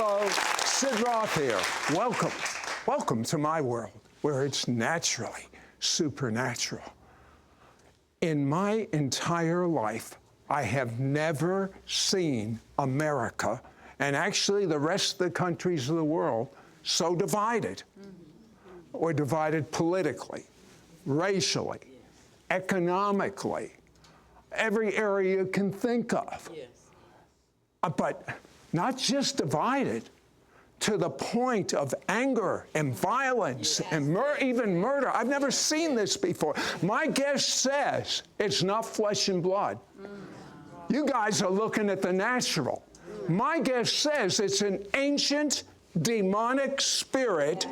Hello, Sid Roth here. Welcome. Welcome to my world, where it's naturally supernatural. In my entire life, I have never seen America, and actually the rest of the countries of the world, so divided. Or divided politically, racially, economically, every area you can think of. Yes. But not just divided, to the point of anger and violence and even murder. I've never seen this before. My guest says it's not flesh and blood. You guys are looking at the natural. My guest says it's an ancient demonic spirit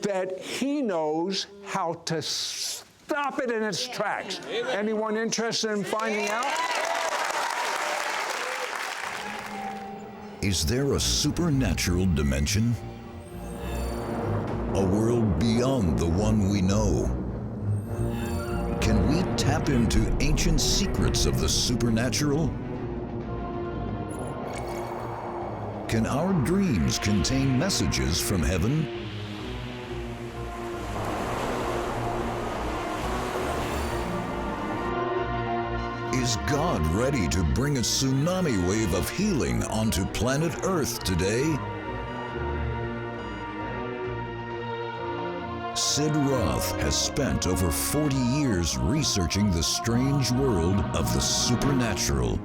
that he knows how to stop it in its tracks. Anyone interested in finding out? Is there a supernatural dimension? A world beyond the one we know? Can we tap into ancient secrets of the supernatural? Can our dreams contain messages from heaven? Is God ready to bring a tsunami wave of healing onto planet Earth today? Sid Roth has spent over 40 years researching the strange world of the supernatural.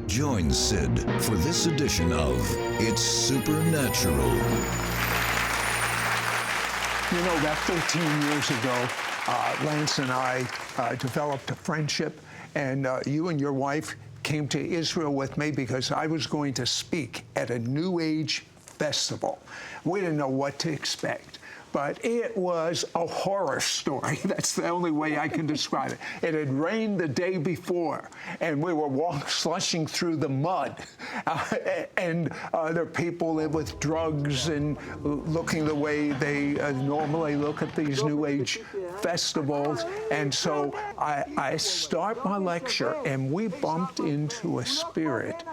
Join Sid for this edition of It's Supernatural. You know, about 13 years ago, Lance and I developed a friendship, and you and your wife came to Israel with me because I was going to speak at a New Age festival. We didn't know what to expect, but it was a horror story. That's the only way I can describe it. It had rained the day before, and we were slushing through the mud. And there are people with drugs and looking the way they normally look at these New Age festivals. And so I start my lecture, and we bumped into a spirit,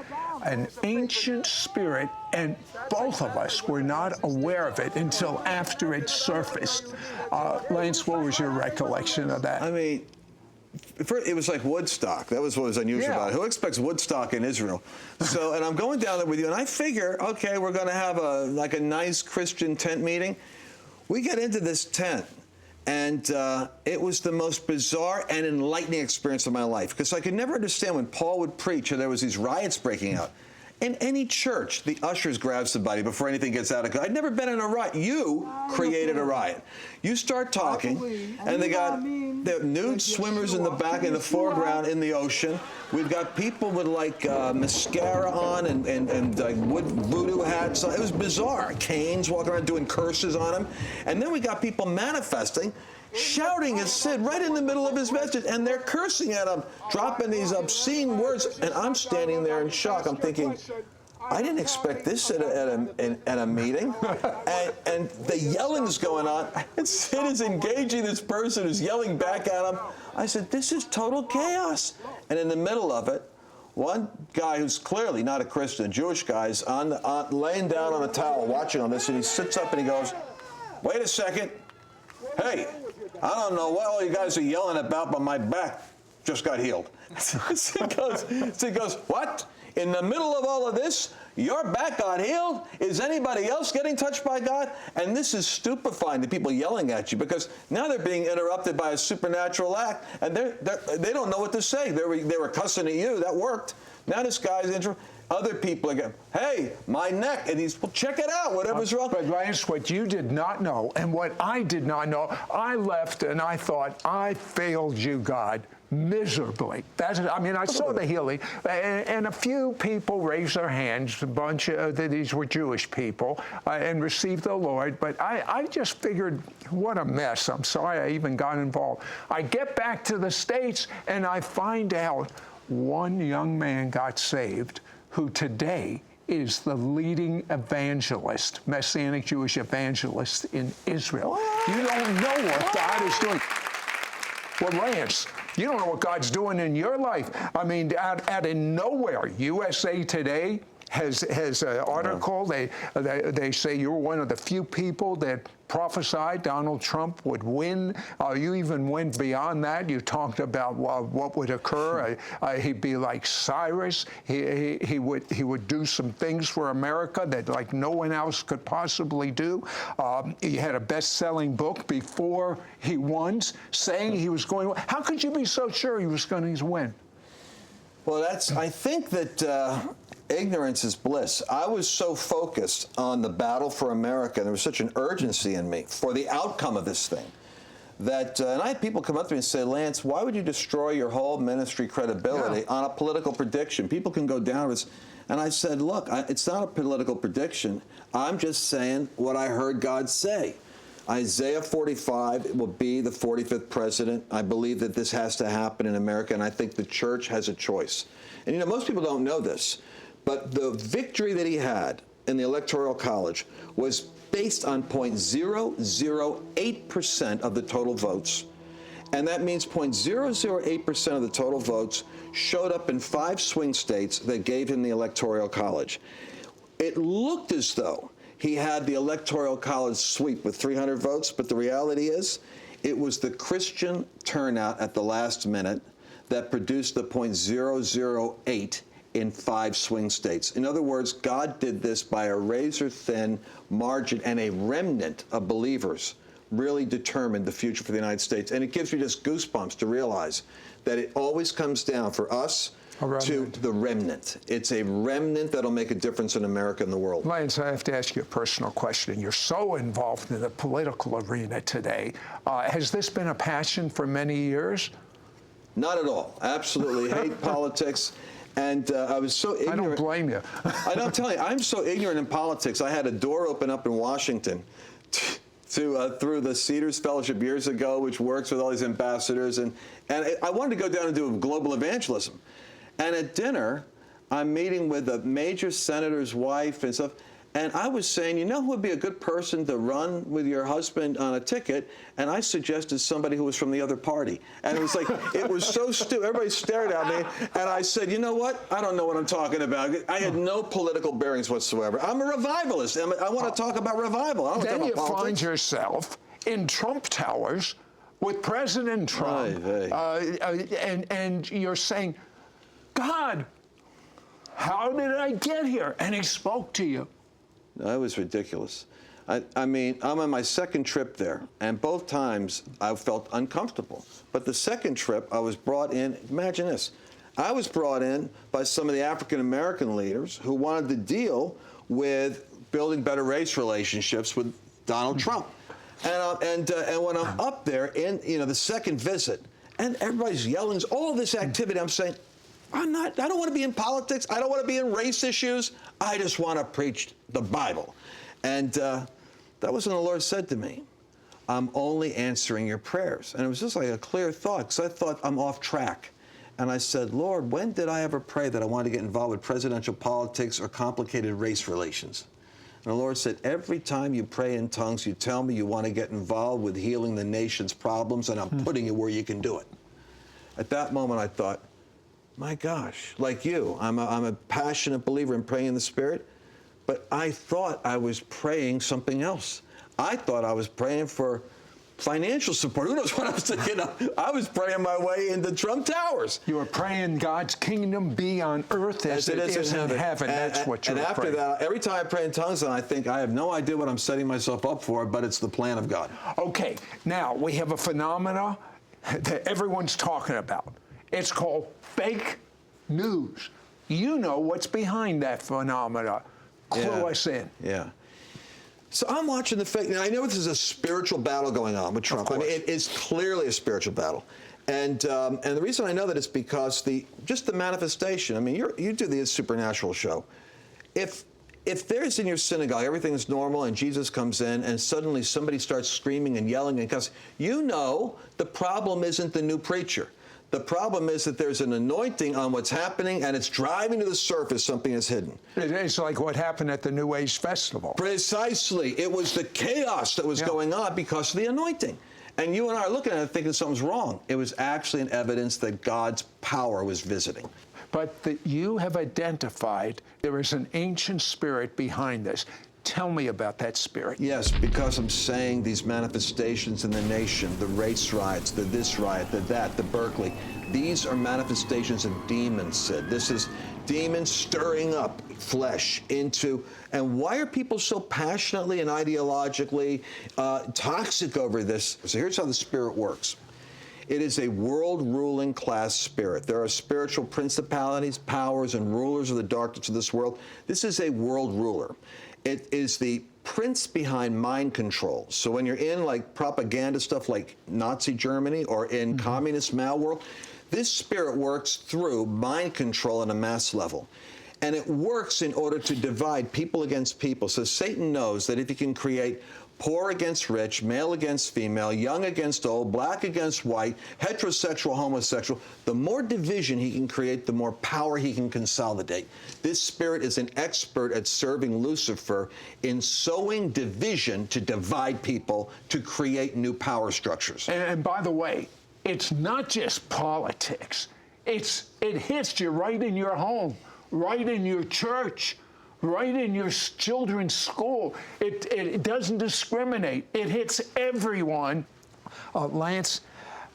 an ancient spirit, and both of us were not aware of it until after it surfaced. Lance, what was your recollection of that? I mean, it was like Woodstock. That was what was unusual about it. Who expects Woodstock in Israel? So, and I'm going down there with you, and I figure, okay, we're going to have a nice Christian tent meeting. We get into this tent, and it was the most bizarre and enlightening experience of my life, because I could never understand when Paul would preach and there was these riots breaking out. In any church, the ushers grab somebody before anything gets out of control. I'd never been in a riot. You created a riot. You start talking, and they got nude swimmers in the back, in the foreground, in the ocean. We've got people with like mascara on and like wood voodoo hats. It was bizarre. Canes walking around doing curses on them. And then we got people manifesting, shouting at Sid right in the middle of his message, and they're cursing at him, dropping these obscene words, and I'm standing there in shock. I'm thinking, I didn't expect this at a meeting. And the yelling's going on, and Sid is engaging this person who's yelling back at him. I said, this is total chaos. And in the middle of it, one guy who's clearly not a Christian, a Jewish guy, is laying down on a towel watching on this, and he sits up and he goes, wait a second. Hey, I don't know what all you guys are yelling about, but my back just got healed. Sid goes, what? In the middle of all of this, your back got healed? Is anybody else getting touched by God? And this is stupefying to people yelling at you, because now they're being interrupted by a supernatural act, and they don't know what to say. They were cussing at you. That worked. Now this guy's other people are going, hey, my neck. And he's, well, check it out, whatever's wrong. But Lance, what you did not know, and what I did not know, I left and I thought, I failed you, God, miserably. I saw the healing, and a few people raised their hands, a bunch of these were Jewish people, and received the Lord, but I just figured, what a mess. I'm sorry I even got involved. I get back to the States, and I find out one young man got saved, who today is the leading evangelist, Messianic Jewish evangelist in Israel. What? You don't know what God is doing. Well, Lance, you don't know what God's doing in your life. I mean, out of nowhere, USA Today has an article. They say you're one of the few people that prophesied Donald Trump would win. You even went beyond that. You talked about what would occur. He'd be like Cyrus. He would do some things for America that like no one else could possibly do. He had a best-selling book before he won, saying he was going to win. How could you be so sure he was going to win? Well, I think that ignorance is bliss. I was so focused on the battle for America, and there was such an urgency in me for the outcome of this thing, that, and I had people come up to me and say, Lance, why would you destroy your whole ministry credibility on a political prediction? People can go down with this. And I said, look, it's not a political prediction. I'm just saying what I heard God say. Isaiah 45 will be the 45th president. I believe that this has to happen in America, and I think the church has a choice. And, you know, most people don't know this, but the victory that he had in the Electoral College was based on 0.008% of the total votes. And that means 0.008% of the total votes showed up in 5 swing states that gave him the Electoral College. It looked as though he had the Electoral College sweep with 300 votes, but the reality is it was the Christian turnout at the last minute that produced the 0.008 in 5 swing states. In other words, God did this by a razor-thin margin, and a remnant of believers really determined the future for the United States. And it gives you just goosebumps to realize that it always comes down for us to the remnant. It's a remnant that'll make a difference in America and the world. Lance, I have to ask you a personal question. You're so involved in the political arena today. Has this been a passion for many years? Not at all. Absolutely hate politics. And I was so ignorant. I don't blame you. I don't tell you, I'm so ignorant in politics. I had a door open up in Washington through the Cedars Fellowship years ago, which works with all these ambassadors. And I wanted to go down and do global evangelism. And at dinner, I'm meeting with a major senator's wife and stuff. And I was saying, you know who would be a good person to run with your husband on a ticket? And I suggested somebody who was from the other party. And it was like, it was so stupid. Everybody stared at me. And I said, you know what? I don't know what I'm talking about. I had no political bearings whatsoever. I'm a revivalist. I want to talk about revival. I don't then talk you about politics. Find yourself in Trump Towers with President Trump. And you're saying, God, how did I get here? And he spoke to you. That was ridiculous. I mean, I'm on my second trip there, and both times I felt uncomfortable. But the second trip, I was brought in, imagine this, I was brought in by some of the African-American leaders who wanted to deal with building better race relationships with Donald Trump. And when I'm up there in, the second visit, and everybody's yelling, all this activity, I'm saying, I don't want to be in politics. I don't want to be in race issues. I just want to preach the Bible. And that was when the Lord said to me, I'm only answering your prayers. And it was just like a clear thought, because I thought I'm off track. And I said, Lord, when did I ever pray that I wanted to get involved with presidential politics or complicated race relations? And the Lord said, every time you pray in tongues, you tell me you want to get involved with healing the nation's problems, and I'm putting you where you can do it. At that moment, I thought, my gosh, like you, I'm a passionate believer in praying in the Spirit, but I thought I was praying something else. I thought I was praying for financial support. Who knows what I was thinking of? I was praying my way into Trump Towers. You were praying God's kingdom be on earth as it is in heaven. That's what you were praying. And after that, every time I pray in tongues, I think I have no idea what I'm setting myself up for, but it's the plan of God. Okay, now we have a phenomena that everyone's talking about. It's called fake news. You know what's behind that phenomena. Clue us in. Yeah. So I'm watching the fake. Now, I know this is a spiritual battle going on with Trump. I mean, it is clearly a spiritual battle. And the reason I know that is because just the manifestation. I mean, you do the supernatural show. If there's in your synagogue, everything is normal, and Jesus comes in, and suddenly somebody starts screaming and yelling and cussing, the problem isn't the new preacher. The problem is that there's an anointing on what's happening, and it's driving to the surface something that's hidden. It's like what happened at the New Age Festival. Precisely. It was the chaos that was going on because of the anointing. And you and I are looking at it thinking something's wrong. It was actually an evidence that God's power was visiting. but that you have identified there is an ancient spirit behind this. Tell me about that spirit. Yes, because I'm saying these manifestations in the nation, the race riots, the this riot, the that, the Berkeley, these are manifestations of demons, Sid. This is demons stirring up flesh into, and why are people so passionately and ideologically toxic over this? So here's how the spirit works. It is a world-ruling class spirit. There are spiritual principalities, powers, and rulers of the darkness of this world. This is a world ruler. It is the prince behind mind control. So when you're in like propaganda stuff like Nazi Germany or in communist Mao world, this spirit works through mind control on a mass level. And it works in order to divide people against people. So Satan knows that if he can create poor against rich, male against female, young against old, black against white, heterosexual, homosexual, the more division he can create, the more power he can consolidate. This spirit is an expert at serving Lucifer in sowing division to divide people to create new power structures. And by the way, it's not just politics. It hits you right in your home, right in your church, right in your children's school. It doesn't discriminate. It hits everyone. Lance,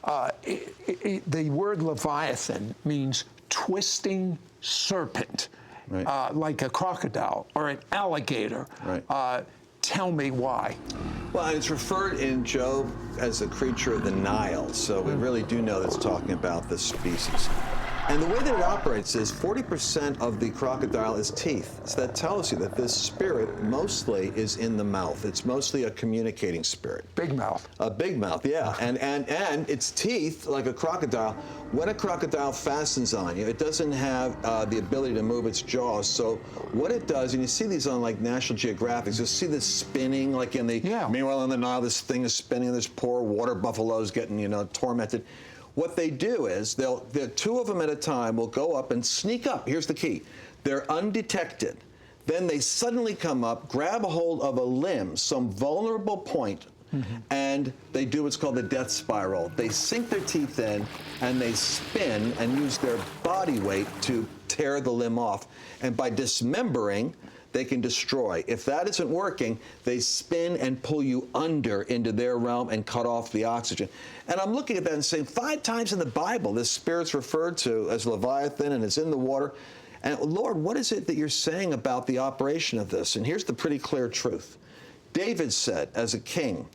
the word Leviathan means twisting serpent, right. Like a crocodile or an alligator. Right. Tell me why. Well, it's referred in Job as a creature of the Nile, so we really do know that's talking about this species. And the way that it operates is 40% of the crocodile is teeth. So that tells you that this spirit mostly is in the mouth. It's mostly a communicating spirit. Big mouth. A big mouth, yeah. And its teeth, like a crocodile, when a crocodile fastens on you, it doesn't have the ability to move its jaws. So what it does, and you see these on like National Geographic, you'll see this spinning like in the, meanwhile in the Nile, this thing is spinning, there's poor water buffaloes getting, tormented. What they do is the two of them at a time will go up and sneak up. Here's the key. They're undetected. Then they suddenly come up, grab a hold of a limb, some vulnerable point, and they do what's called the death spiral. They sink their teeth in, and they spin and use their body weight to tear the limb off. And by dismembering, they can destroy. If that isn't working, they spin and pull you under into their realm and cut off the oxygen. And I'm looking at that and saying, 5 times in the Bible, this spirit's referred to as Leviathan and it's in the water. And Lord, what is it that you're saying about the operation of this? And here's the pretty clear truth. David said, as a king,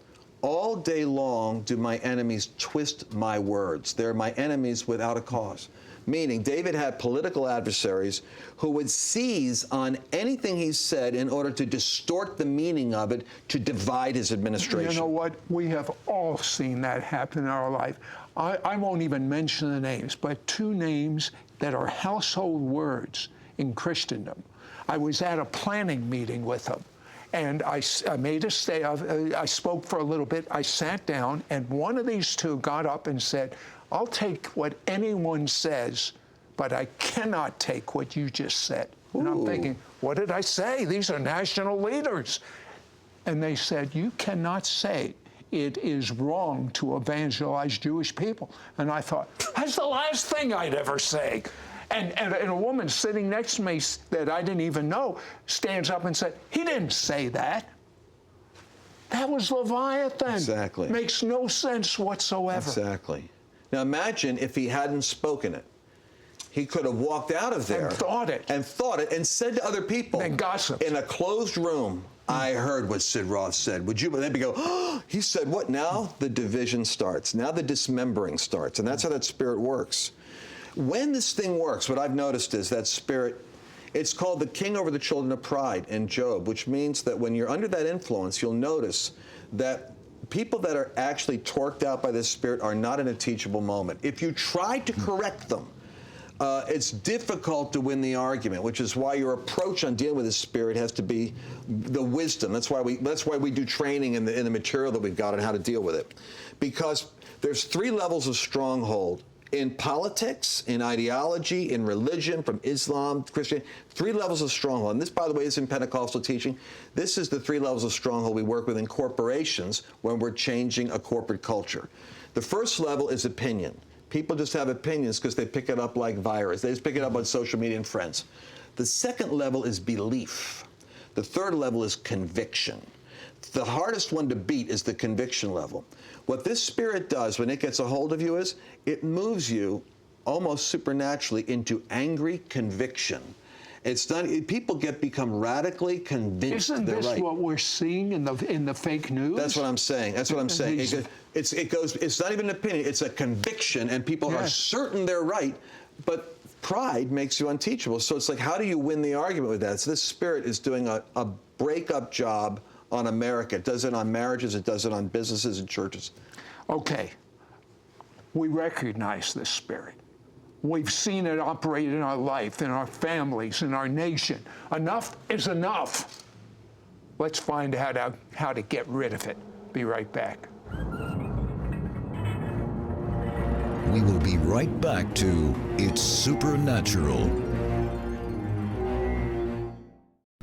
all day long do my enemies twist my words. They're my enemies without a cause. Meaning David had political adversaries who would seize on anything he said in order to distort the meaning of it to divide his administration. You know what? We have all seen that happen in our life. I won't even mention the names, but 2 names that are household words in Christendom. I was at a planning meeting with them, and I made a stay. I spoke for a little bit. I sat down, and one of these 2 got up and said, I'll take what anyone says, but I cannot take what you just said. Ooh. And I'm thinking, what did I say? These are national leaders. And they said, you cannot say it is wrong to evangelize Jewish people. And I thought, that's the last thing I'd ever say. And a woman sitting next to me that I didn't even know stands up and said, he didn't say that. That was Leviathan. Exactly. Makes no sense whatsoever. Exactly. Now imagine if he hadn't spoken it. He could have walked out of there and thought it and said to other people and gossip in a closed room, I heard what Sid Roth said. Would you? But then we go, oh, he said what? Now the division starts. Now the dismembering starts. And that's how that spirit works. When this thing works, what I've noticed is that spirit, it's called the king over the children of pride in Job, which means that when you're under that influence, you'll notice that people that are actually torqued out by this spirit are not in a teachable moment. If you try to correct them, it's difficult to win the argument, which is why your approach on dealing with this spirit has to be the wisdom. That's why we do training in the material that we've got on how to deal with it. Because there's 3 levels of stronghold. In politics, in ideology, in religion, from Islam to Christianity, 3 levels of stronghold. And this, by the way, is in Pentecostal teaching. This is the 3 levels of stronghold we work with in corporations when we're changing a corporate culture. The first level is opinion. People just have opinions because they pick it up like virus. They just pick it up on social media and friends. The second level is belief. The third level is conviction. The hardest one to beat is the conviction level. What this spirit does when it gets a hold of you is it moves you almost supernaturally into angry conviction. It's not. People become radically convinced. Isn't they're this right. what we're seeing in the fake news? That's what I'm saying. That's what I'm saying. It goes. It's not even an opinion. It's a conviction, and people are certain they're right, but pride makes you unteachable. So it's like, how do you win the argument with that? So this spirit is doing a breakup job on America. It does it on marriages. It does it on businesses and churches. Okay. We recognize this spirit. We've seen it operate in our life, in our families, in our nation. Enough is enough. Let's find out how to get rid of it. Be right back. We will be right back to It's Supernatural.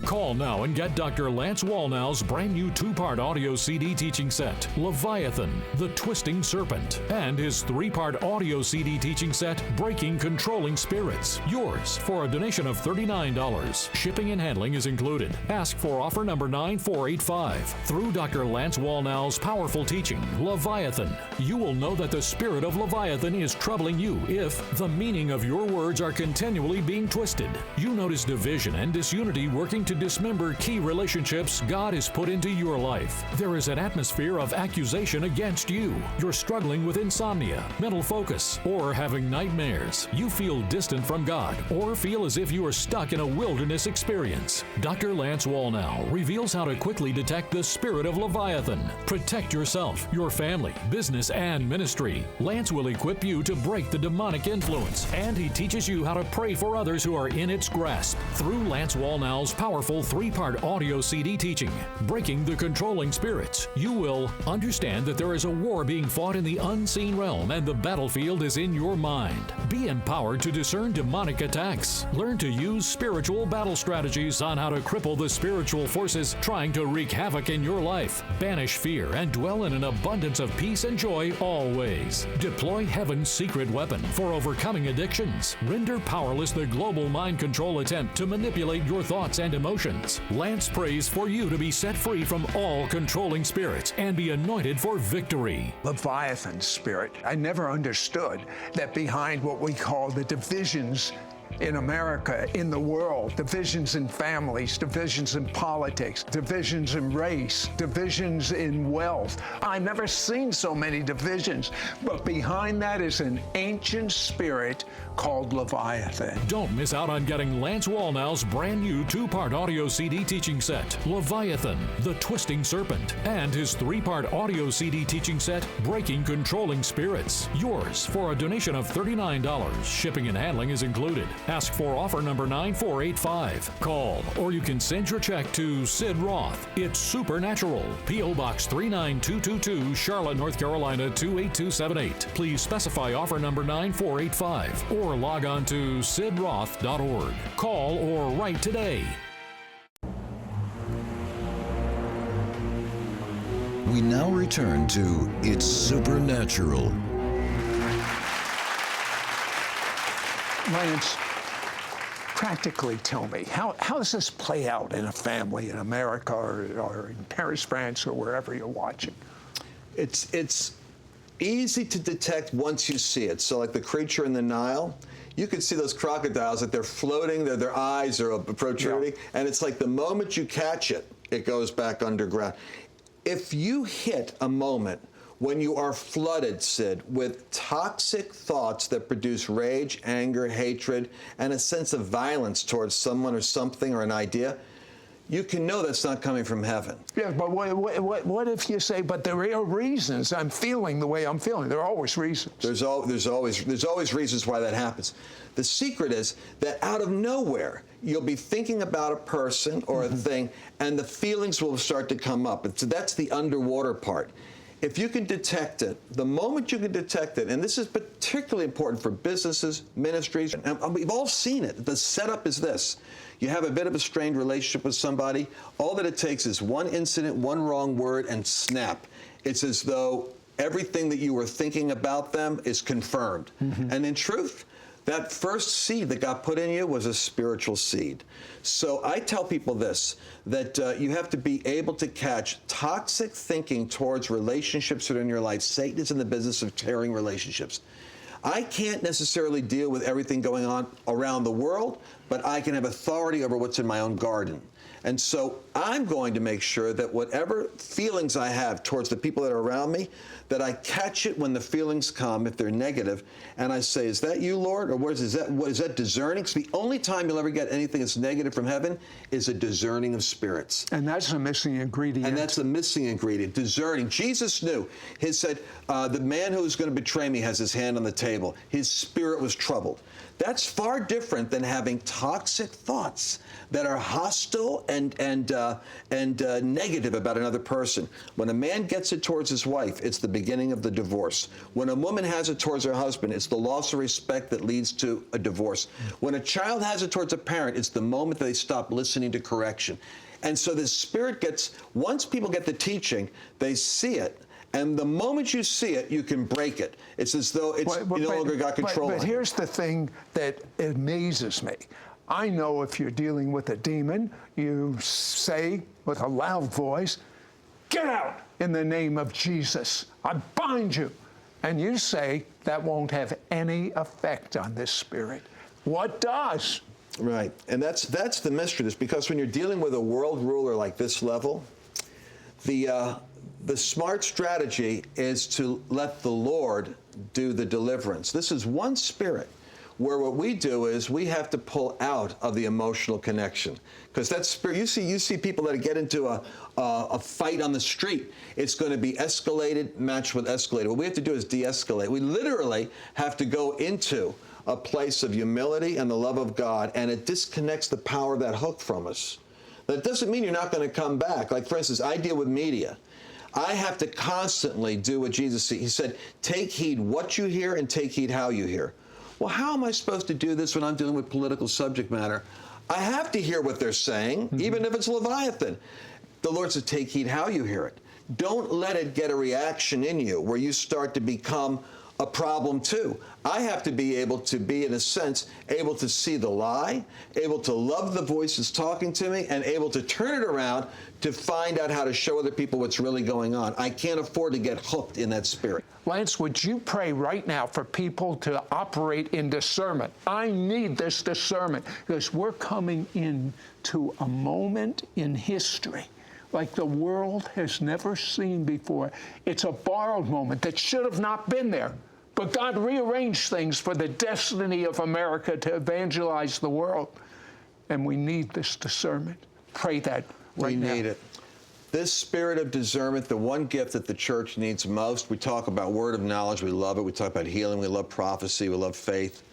Call now and get Dr. Lance Wallnau's brand new 2-part audio CD teaching set, Leviathan, the Twisting Serpent, and his 3-part audio CD teaching set, Breaking Controlling Spirits. Yours for a donation of $39. Shipping and handling is included. Ask for offer number 9485. Through Dr. Lance Wallnau's powerful teaching, Leviathan, you will know that the spirit of Leviathan is troubling you if the meaning of your words are continually being twisted. You notice division and disunity working to dismember key relationships God has put into your life. There is an atmosphere of accusation against you. You're struggling with insomnia, mental focus, or having nightmares. You feel distant from God or feel as if you are stuck in a wilderness experience. Dr. Lance Wallnau reveals how to quickly detect the spirit of Leviathan. Protect yourself, your family, business, and ministry. Lance will equip you to break the demonic influence, and he teaches you how to pray for others who are in its grasp. Through Lance Wallnau's powerful 3-part audio CD teaching, Breaking the Controlling Spirits, you will understand that there is a war being fought in the unseen realm and the battlefield is in your mind. Be empowered to discern demonic attacks. Learn to use spiritual battle strategies on how to cripple the spiritual forces trying to wreak havoc in your life. Banish fear and dwell in an abundance of peace and joy always. Deploy heaven's secret weapon for overcoming addictions. Render powerless the global mind control attempt to manipulate your thoughts and emotions. Lance prays for you to be set free from all controlling spirits and be anointed for victory. Leviathan spirit. I never understood that behind what we call the divisions in America, in the world, divisions in families, divisions in politics, divisions in race, divisions in wealth. I've never seen so many divisions, but behind that is an ancient spirit called Leviathan. Don't miss out on getting Lance Wallnau's brand new 2-part audio CD teaching set, Leviathan, the Twisting Serpent, and his 3-part audio CD teaching set, Breaking Controlling Spirits. Yours for a donation of $39. Shipping and handling is included. Ask for offer number 9485. Call, or you can send your check to Sid Roth. It's Supernatural. P.O. Box 39222, Charlotte, North Carolina 28278. Please specify offer number 9485 or log on to sidroth.org. Call or write today. We now return to It's Supernatural. Lance, practically tell me, how does this play out in a family in America or in Paris, France, or wherever you're watching? It's easy to detect once you see it. So like the creature in the Nile, you can see those crocodiles that they're floating, their eyes are protruding, and it's like the moment you catch it, it goes back underground. If you hit a moment when you are flooded, Sid, with toxic thoughts that produce rage, anger, hatred, and a sense of violence towards someone or something or an idea, you can know that's not coming from heaven. Yeah, but what if you say, but there are reasons I'm feeling the way I'm feeling? There are always reasons. There's always reasons why that happens. The secret is that out of nowhere, you'll be thinking about a person or a thing, and the feelings will start to come up. So that's the underwater part. If you can detect it, the moment you can detect it, and this is particularly important for businesses, ministries, and we've all seen it. The setup is this. You have a bit of a strained relationship with somebody. All that it takes is one incident, one wrong word, and snap. It's as though everything that you were thinking about them is confirmed. And in truth, that first seed that got put in you was a spiritual seed. So I tell people this, that you have to be able to catch toxic thinking towards relationships that are in your life. Satan is in the business of tearing relationships. I can't necessarily deal with everything going on around the world, but I can have authority over what's in my own garden. And so I'm going to make sure that whatever feelings I have towards the people that are around me, that I catch it when the feelings come, if they're negative, and I say, is that you, Lord? Or what is that discerning? Because the only time you'll ever get anything that's negative from heaven is a discerning of spirits. And that's a missing ingredient. And that's the missing ingredient, discerning. Jesus knew. He said, the man who's going to betray me has his hand on the table. His spirit was troubled. That's far different than having toxic thoughts that are hostile and negative about another person. When a man gets it towards his wife, it's the beginning of the divorce. When a woman has it towards her husband, it's the loss of respect that leads to a divorce. When a child has it towards a parent, it's the moment they stop listening to correction. And so the spirit gets, once people get the teaching, they see it. And the moment you see it, you can break it. It's as though you no longer got control. But here's the thing that amazes me. I know if you're dealing with a demon, you say with a loud voice, "Get out in the name of Jesus. I bind you." And you say that won't have any effect on this spirit. What does? Right. And that's the mystery. It's because when you're dealing with a world ruler like this level, the smart strategy is to let the Lord do the deliverance. This is one spirit where what we do is we have to pull out of the emotional connection. Because that spirit, you see people that get into a fight on the street, it's going to be escalated, matched with escalated. What we have to do is de-escalate. We literally have to go into a place of humility and the love of God, and it disconnects the power of that hook from us. That doesn't mean you're not going to come back. Like, for instance, I deal with media. I have to constantly do what Jesus said. He said, take heed what you hear and take heed how you hear. Well, how am I supposed to do this when I'm dealing with political subject matter? I have to hear what they're saying, even if it's Leviathan. The Lord said, take heed how you hear it. Don't let it get a reaction in you where you start to become a problem too. I have to be able to be, in a sense, able to see the lie, able to love the voices talking to me, and able to turn it around to find out how to show other people what's really going on. I can't afford to get hooked in that spirit. Lance, would you pray right now for people to operate in discernment? I need this discernment because we're coming into a moment in history like the world has never seen before. It's a borrowed moment that should have not been there. But God rearranged things for the destiny of America to evangelize the world. And we need this discernment. Pray that right now. We need it. This spirit of discernment, the one gift that the church needs most, we talk about word of knowledge, we love it. We talk about healing, we love prophecy, we love faith.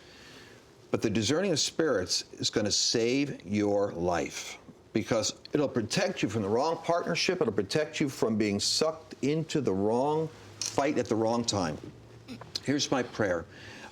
But the discerning of spirits is going to save your life because it'll protect you from the wrong partnership. It'll protect you from being sucked into the wrong fight at the wrong time. Here's my prayer.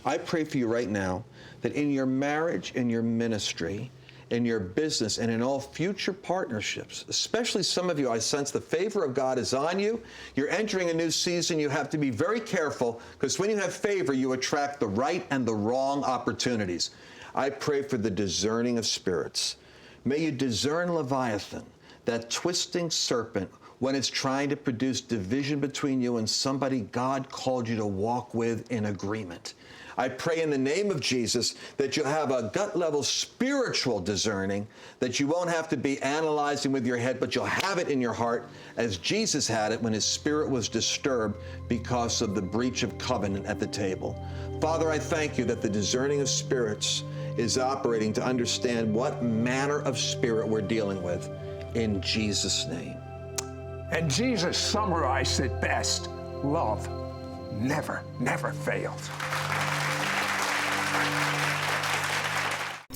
I pray for you right now that in your marriage, in your ministry, in your business, and in all future partnerships, especially some of you, I sense the favor of God is on you. You're entering a new season. You have to be very careful because when you have favor, you attract the right and the wrong opportunities. I pray for the discerning of spirits. May you discern Leviathan, that twisting serpent, when it's trying to produce division between you and somebody God called you to walk with in agreement. I pray in the name of Jesus that you'll have a gut-level spiritual discerning, that you won't have to be analyzing with your head, but you'll have it in your heart as Jesus had it when his spirit was disturbed because of the breach of covenant at the table. Father, I thank you that the discerning of spirits is operating to understand what manner of spirit we're dealing with. In Jesus' name. And Jesus summarized it best. Love never, never fails.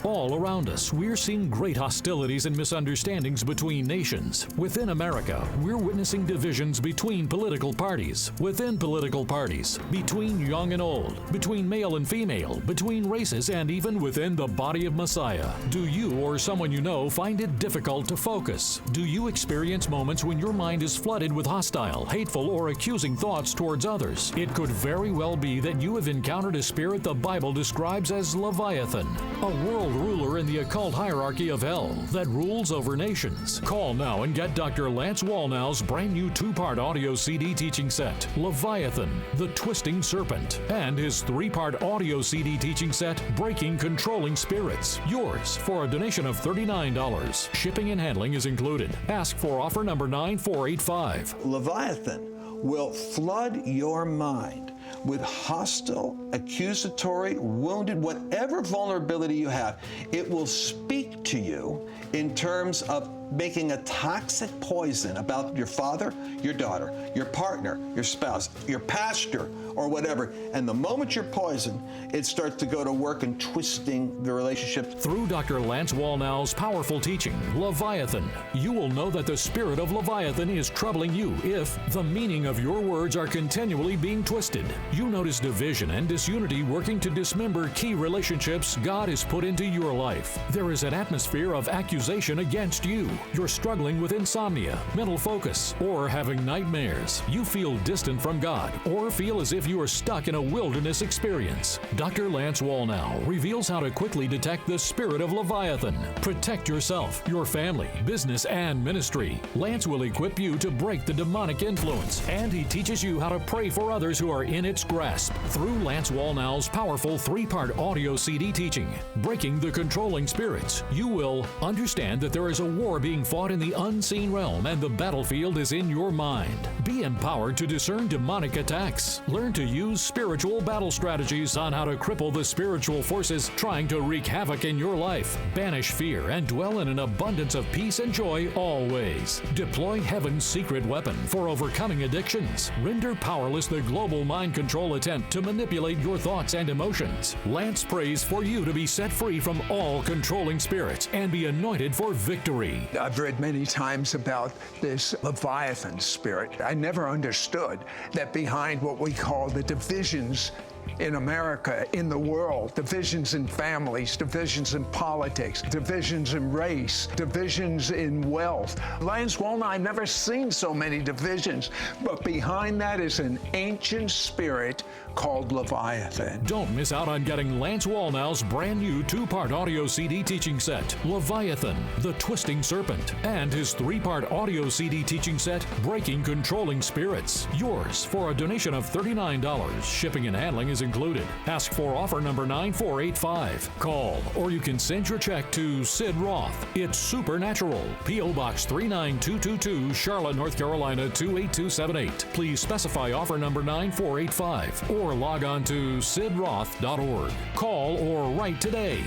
All around us, we're seeing great hostilities and misunderstandings between nations. Within America, we're witnessing divisions between political parties, within political parties, between young and old, between male and female, between races, and even within the body of Messiah. Do you or someone you know find it difficult to focus? Do you experience moments when your mind is flooded with hostile, hateful, or accusing thoughts towards others? It could very well be that you have encountered a spirit the Bible describes as Leviathan, a world ruler in the occult hierarchy of hell that rules over nations. Call now and get Dr. Lance Wallnau's brand new 2-part audio CD teaching set, Leviathan, the Twisting Serpent, and his 3-part audio CD teaching set, Breaking Controlling Spirits. Yours for a donation of $39. Shipping and handling is included. Ask for offer number 9485. Leviathan will flood your mind with hostile, accusatory, wounded, whatever vulnerability you have. It will speak to you in terms of making a toxic poison about your father, your daughter, your partner, your spouse, your pastor, or whatever. And the moment you're poisoned, it starts to go to work in twisting the relationship. Through Dr. Lance Wallnau's powerful teaching, Leviathan, you will know that the spirit of Leviathan is troubling you if the meaning of your words are continually being twisted. You notice division and disunity working to dismember key relationships God has put into your life. There is an atmosphere of accusation against you. You're struggling with insomnia, mental focus, or having nightmares. You feel distant from God, or feel as if you are stuck in a wilderness experience. Dr. Lance Wallnau reveals how to quickly detect the spirit of Leviathan. Protect yourself, your family, business, and ministry. Lance will equip you to break the demonic influence, and he teaches you how to pray for others who are in its grasp. Through Lance Wallnau's powerful 3-part audio CD teaching, Breaking the Controlling Spirits, you will understand that there is a war being fought in the unseen realm, and the battlefield is in your mind. Be empowered to discern demonic attacks. Learn to use spiritual battle strategies on how to cripple the spiritual forces trying to wreak havoc in your life. Banish fear and dwell in an abundance of peace and joy always. Deploy heaven's secret weapon for overcoming addictions. Render powerless the global mind control attempt to manipulate your thoughts and emotions. Lance prays for you to be set free from all controlling spirits and be anointed for victory. I've read many times about this Leviathan spirit. I never understood that behind what we call the divisions in America, in the world, divisions in families, divisions in politics, divisions in race, divisions in wealth. Lance Wallnau, I've never seen so many divisions, but behind that is an ancient spirit called Leviathan. Don't miss out on getting Lance Wallnau's brand new 2-part audio CD teaching set, Leviathan, the Twisting Serpent, and his 3-part audio CD teaching set, Breaking Controlling Spirits. Yours for a donation of $39. Shipping and handling is included. Ask for offer number 9485. Call, or you can send your check to Sid Roth. It's Supernatural. P.O. Box 39222, Charlotte, North Carolina 28278. Please specify offer number 9485 or log on to sidroth.org. Call or write today.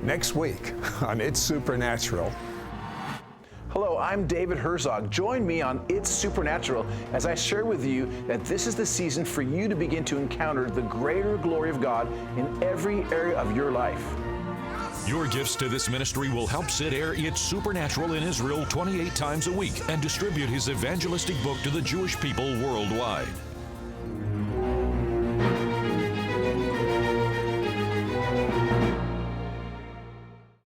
Next week on It's Supernatural. Hello, I'm David Herzog. Join me on It's Supernatural as I share with you that this is the season for you to begin to encounter the greater glory of God in every area of your life. Your gifts to this ministry will help Sid air It's Supernatural in Israel 28 times a week and distribute his evangelistic book to the Jewish people worldwide.